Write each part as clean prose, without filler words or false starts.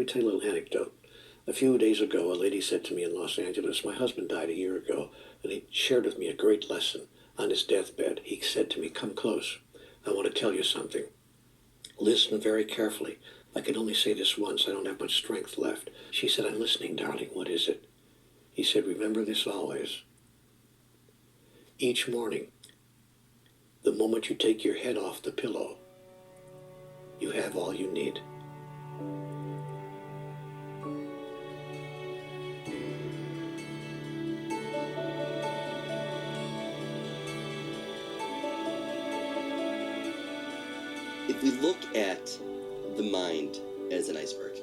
tell you a little anecdote. A few days ago, a lady said to me in Los Angeles, my husband died a year ago, and he shared with me a great lesson. On his deathbed, he said to me, come close. I want to tell you something. Listen very carefully. I can only say this once. I don't have much strength left. She said, I'm listening, darling. What is it? He said, remember this always. Each morning, the moment you take your head off the pillow, you have all you need. If we look at the mind as an iceberg,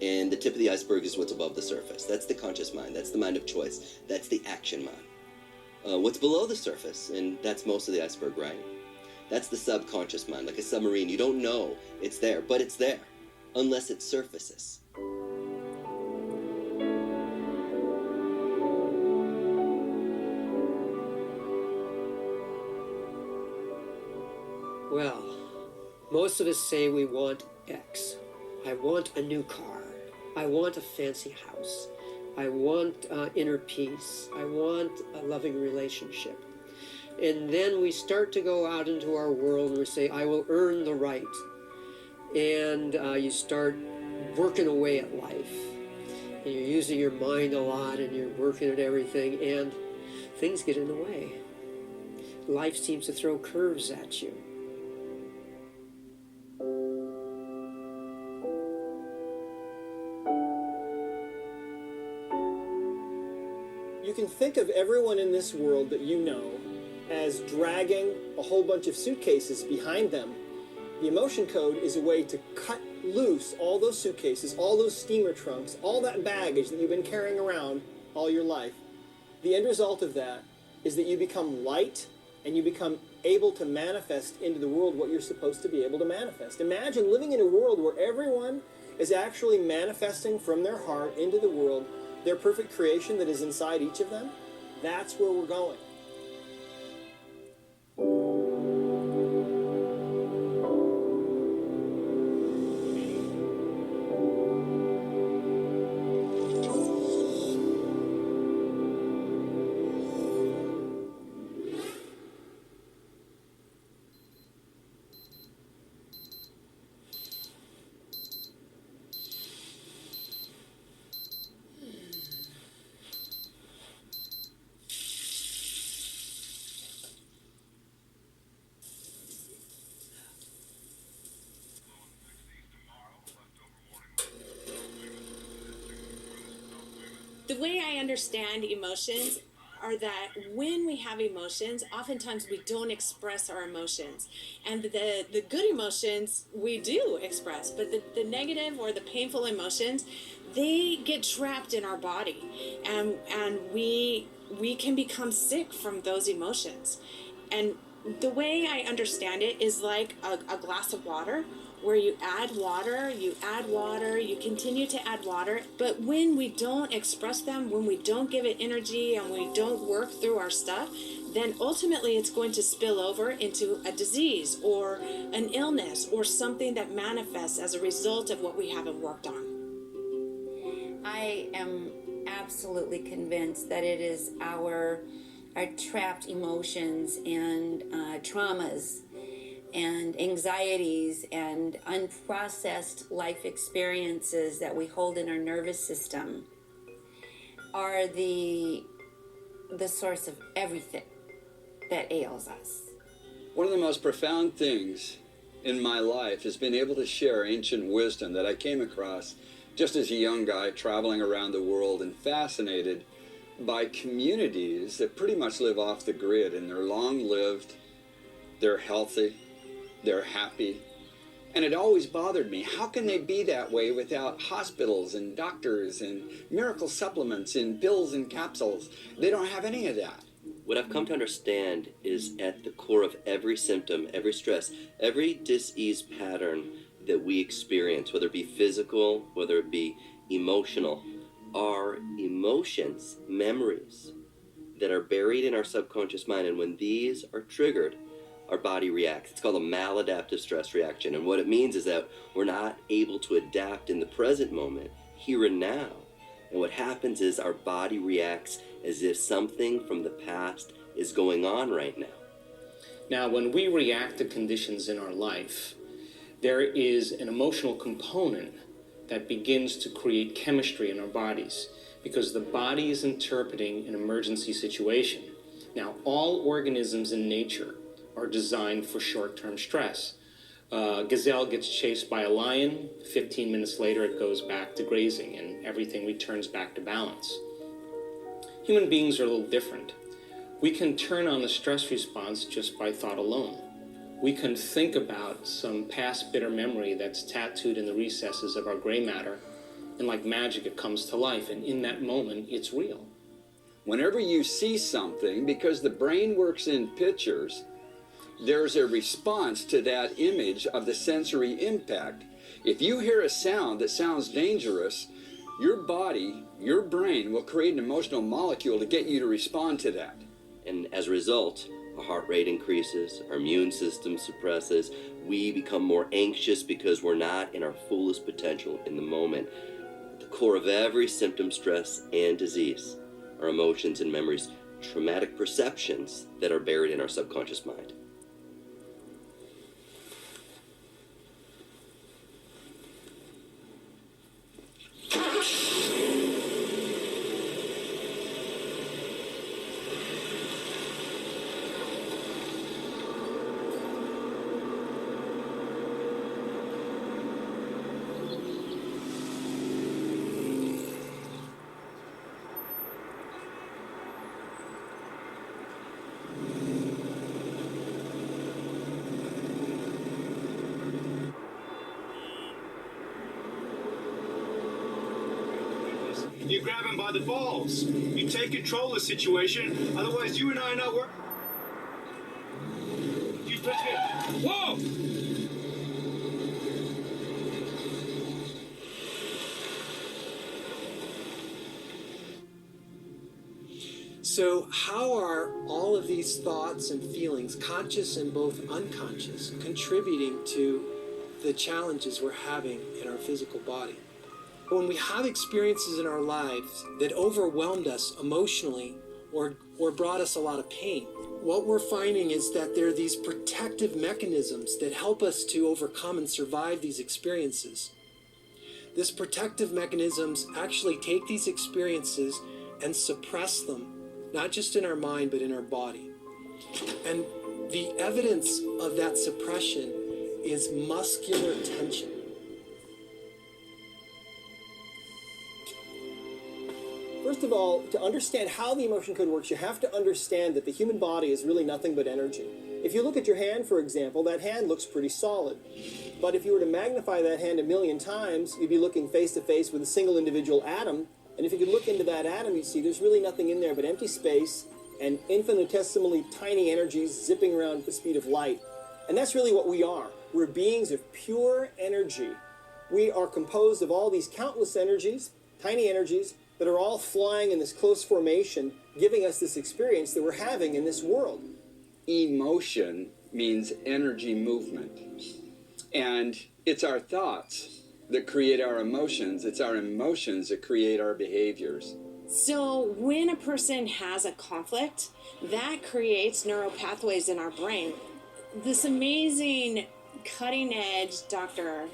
and the tip of the iceberg is what's above the surface, that's the conscious mind, that's the mind of choice, that's the action mind. What's below the surface, and that's most of the iceberg, right? That's the subconscious mind, like a submarine. You don't know it's there, but it's there, unless it surfaces. Well, most of us say we want X. I want a new car. I want a fancy house. I want inner peace. I want a loving relationship. And then we start to go out into our world and we say, I will earn the right. And you start working away at life. And you're using your mind a lot and you're working at everything, and things get in the way. Life seems to throw curves at you. You can think of everyone in this world that you know as dragging a whole bunch of suitcases behind them. The emotion code is a way to cut loose all those suitcases, all those steamer trunks, all that baggage that you've been carrying around all your life. The end result of that is that you become light and you become able to manifest into the world what you're supposed to be able to manifest. Imagine living in a world where everyone is actually manifesting from their heart into the world their perfect creation that is inside each of them. That's where we're going. The way I understand emotions are that when we have emotions, oftentimes we don't express our emotions. And the good emotions we do express, but the negative or the painful emotions, they get trapped in our body. And we can become sick from those emotions. And the way I understand it is like a glass of water, where you add water, you continue to add water. But when we don't express them, when we don't give it energy and we don't work through our stuff, then ultimately it's going to spill over into a disease or an illness or something that manifests as a result of what we haven't worked on. I am absolutely convinced that it is our trapped emotions and traumas and anxieties and unprocessed life experiences that we hold in our nervous system are the source of everything that ails us. One of the most profound things in my life has been able to share ancient wisdom that I came across just as a young guy traveling around the world and fascinated by communities that pretty much live off the grid, and they're long-lived, they're healthy, they're happy. And it always bothered me, how can they be that way without hospitals and doctors and miracle supplements and pills and capsules? They don't have any of that. What I've come to understand is at the core of every symptom, every stress, every dis-ease pattern that we experience, whether it be physical, whether it be emotional, are emotions, memories that are buried in our subconscious mind. And when these are triggered, our body reacts. It's called a maladaptive stress reaction. And what it means is that we're not able to adapt in the present moment, here and now. And what happens is our body reacts as if something from the past is going on right now. Now, when we react to conditions in our life, there is an emotional component that begins to create chemistry in our bodies because the body is interpreting an emergency situation. Now, all organisms in nature are designed for short-term stress. Gazelle gets chased by a lion. 15 minutes later, it goes back to grazing, and everything returns back to balance. Human beings are a little different. We can turn on the stress response just by thought alone. We can think about some past bitter memory that's tattooed in the recesses of our gray matter, and like magic, it comes to life, and in that moment, it's real. Whenever you see something, because the brain works in pictures, there's a response to that image of the sensory impact. If you hear a sound that sounds dangerous, your body, your brain will create an emotional molecule to get you to respond to that. And as a result, our heart rate increases, our immune system suppresses, we become more anxious because we're not in our fullest potential in the moment. At the core of every symptom, stress, and disease are emotions and memories, traumatic perceptions that are buried in our subconscious mind. You grab him by the balls. You take control of the situation. Otherwise, you and I are not working. You touch it. Whoa! So how are all of these thoughts and feelings, conscious and both unconscious, contributing to the challenges we're having in our physical body? When we have experiences in our lives that overwhelmed us emotionally or brought us a lot of pain, what we're finding is that there are these protective mechanisms that help us to overcome and survive these experiences. These protective mechanisms actually take these experiences and suppress them, not just in our mind, but in our body. And the evidence of that suppression is muscular tension. First of all, to understand how the emotion code works, you have to understand that the human body is really nothing but energy. If you look at your hand, for example, that hand looks pretty solid. But if you were to magnify that hand 1,000,000 times, you'd be looking face to face with a single individual atom. And if you could look into that atom, you'd see there's really nothing in there but empty space and infinitesimally tiny energies zipping around at the speed of light. And that's really what we are. We're beings of pure energy. We are composed of all these countless energies, tiny energies, that are all flying in this close formation, giving us this experience that we're having in this world. Emotion means energy movement. And it's our thoughts that create our emotions. It's our emotions that create our behaviors. So when a person has a conflict, that creates neural pathways in our brain. This amazing cutting edge Dr.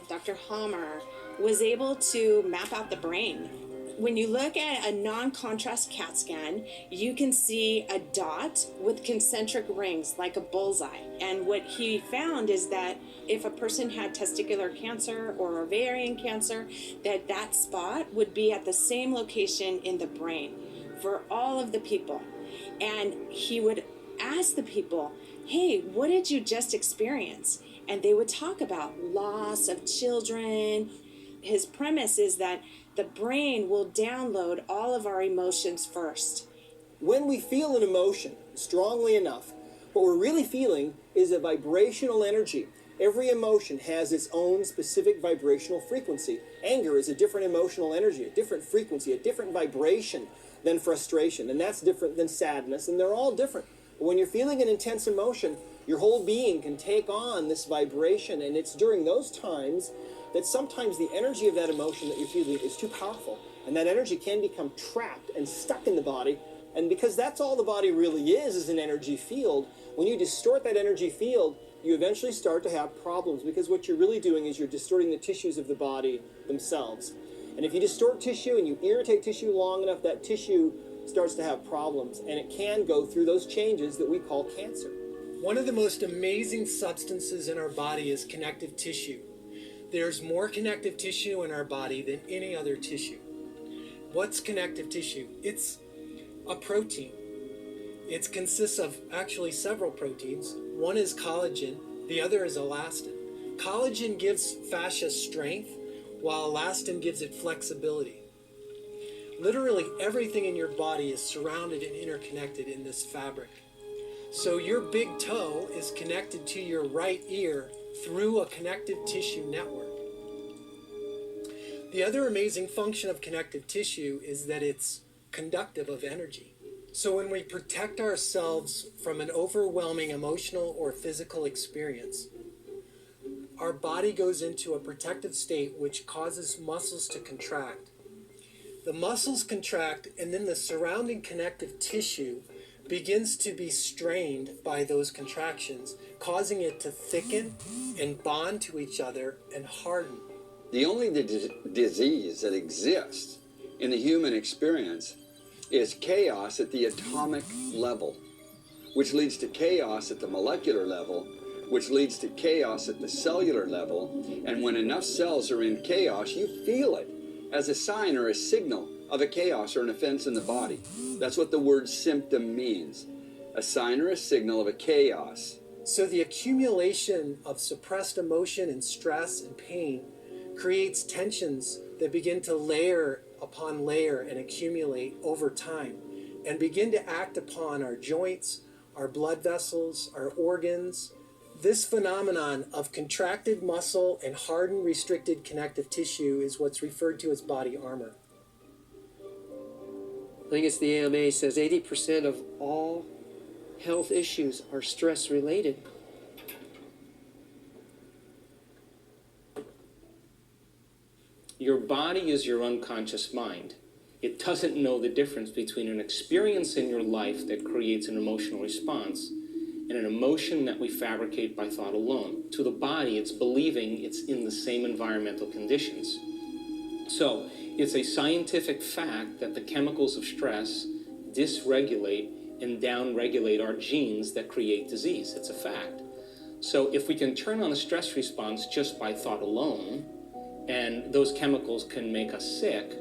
Hammer was able to map out the brain. When you look at a non-contrast CAT scan, you can see a dot with concentric rings like a bullseye. And what he found is that if a person had testicular cancer or ovarian cancer, that spot would be at the same location in the brain for all of the people. And he would ask the people, hey, what did you just experience? And they would talk about loss of children. His premise is that the brain will download all of our emotions first. When we feel an emotion strongly enough, what we're really feeling is a vibrational energy. Every emotion has its own specific vibrational frequency. Anger is a different emotional energy, a different frequency, a different vibration than frustration, and that's different than sadness, and they're all different. But when you're feeling an intense emotion, Your whole being can take on this vibration, and it's during those times that sometimes the energy of that emotion that you're feeling is too powerful, and that energy can become trapped and stuck in the body. And because that's all the body really is an energy field, when you distort that energy field, you eventually start to have problems, because what you're really doing is you're distorting the tissues of the body themselves. And if you distort tissue and you irritate tissue long enough, that tissue starts to have problems, and it can go through those changes that we call cancer. One of the most amazing substances in our body is connective tissue. There's more connective tissue in our body than any other tissue. What's connective tissue? It's a protein. It consists of actually several proteins. One is collagen, the other is elastin. Collagen gives fascia strength, while elastin gives it flexibility. Literally everything in your body is surrounded and interconnected in this fabric. So your big toe is connected to your right ear through a connective tissue network. The other amazing function of connective tissue is that it's conductive of energy. So when we protect ourselves from an overwhelming emotional or physical experience, our body goes into a protective state which causes muscles to contract. The muscles contract, and then the surrounding connective tissue begins to be strained by those contractions, causing it to thicken and bond to each other and harden. The only disease that exists in the human experience is chaos at the atomic level, which leads to chaos at the molecular level, which leads to chaos at the cellular level. And when enough cells are in chaos, you feel it as a sign or a signal of a chaos or an offense in the body. That's what the word symptom means. A sign or a signal of a chaos. So the accumulation of suppressed emotion and stress and pain creates tensions that begin to layer upon layer and accumulate over time and begin to act upon our joints, our blood vessels, our organs. This phenomenon of contracted muscle and hardened, restricted connective tissue is what's referred to as body armor. I think it's the AMA says 80% of all health issues are stress related. Your body is your unconscious mind. It doesn't know the difference between an experience in your life that creates an emotional response and an emotion that we fabricate by thought alone. To the body, it's believing it's in the same environmental conditions. So, it's a scientific fact that the chemicals of stress dysregulate and downregulate our genes that create disease. It's a fact. So if we can turn on the stress response just by thought alone, and those chemicals can make us sick,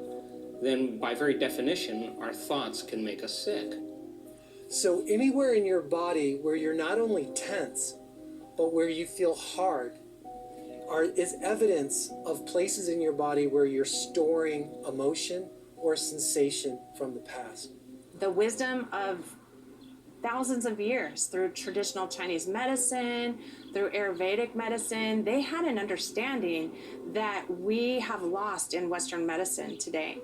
then by very definition, our thoughts can make us sick. So anywhere in your body where you're not only tense, but where you feel hard, is evidence of places in your body where you're storing emotion or sensation from the past. The wisdom of thousands of years through traditional Chinese medicine, through Ayurvedic medicine, they had an understanding that we have lost in Western medicine today.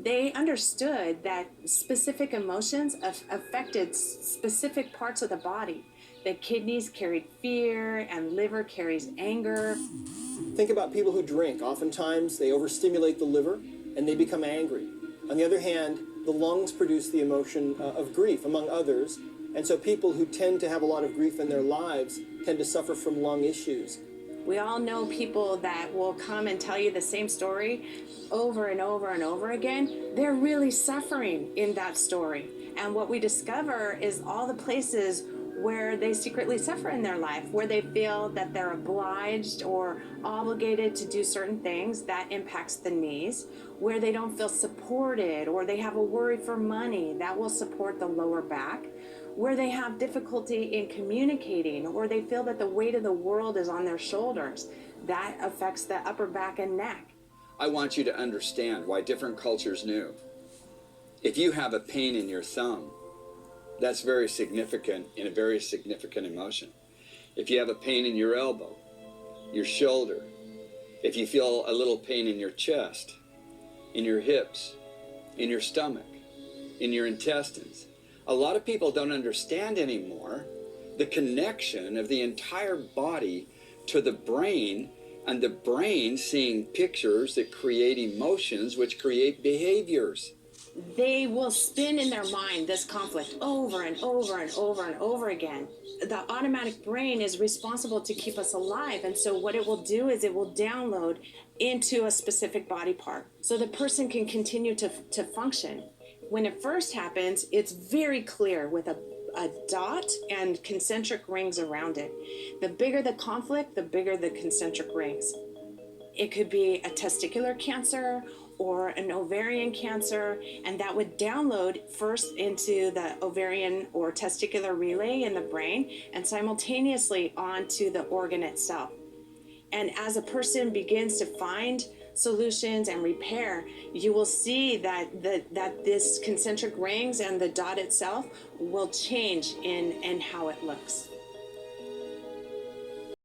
They understood that specific emotions affected specific parts of the body. The kidneys carried fear and liver carries anger. Think about people who drink. Oftentimes they overstimulate the liver and they become angry. On the other hand, the lungs produce the emotion of grief, among others. And so people who tend to have a lot of grief in their lives tend to suffer from lung issues. We all know people that will come and tell you the same story over and over and over again. They're really suffering in that story. And what we discover is all the places where they secretly suffer in their life, where they feel that they're obliged or obligated to do certain things that impacts the knees, where they don't feel supported, or they have a worry for money that will support the lower back, where they have difficulty in communicating, or they feel that the weight of the world is on their shoulders. That affects the upper back and neck. I want you to understand why different cultures knew. If you have a pain in your thumb, that's very significant in a very significant emotion. If you have a pain in your elbow, your shoulder, if you feel a little pain in your chest, in your hips, in your stomach, in your intestines, a lot of people don't understand anymore the connection of the entire body to the brain, and the brain seeing pictures that create emotions, which create behaviors. They will spin in their mind this conflict over and over and over and over again. The automatic brain is responsible to keep us alive, and so what it will do is it will download into a specific body part so the person can continue to function. When it first happens, it's very clear with a dot and concentric rings around it. The bigger the conflict, the bigger the concentric rings. It could be a testicular cancer or an ovarian cancer, and that would download first into the ovarian or testicular relay in the brain and simultaneously onto the organ itself. And as a person begins to find solutions and repair, you will see that this concentric rings and the dot itself will change in how it looks.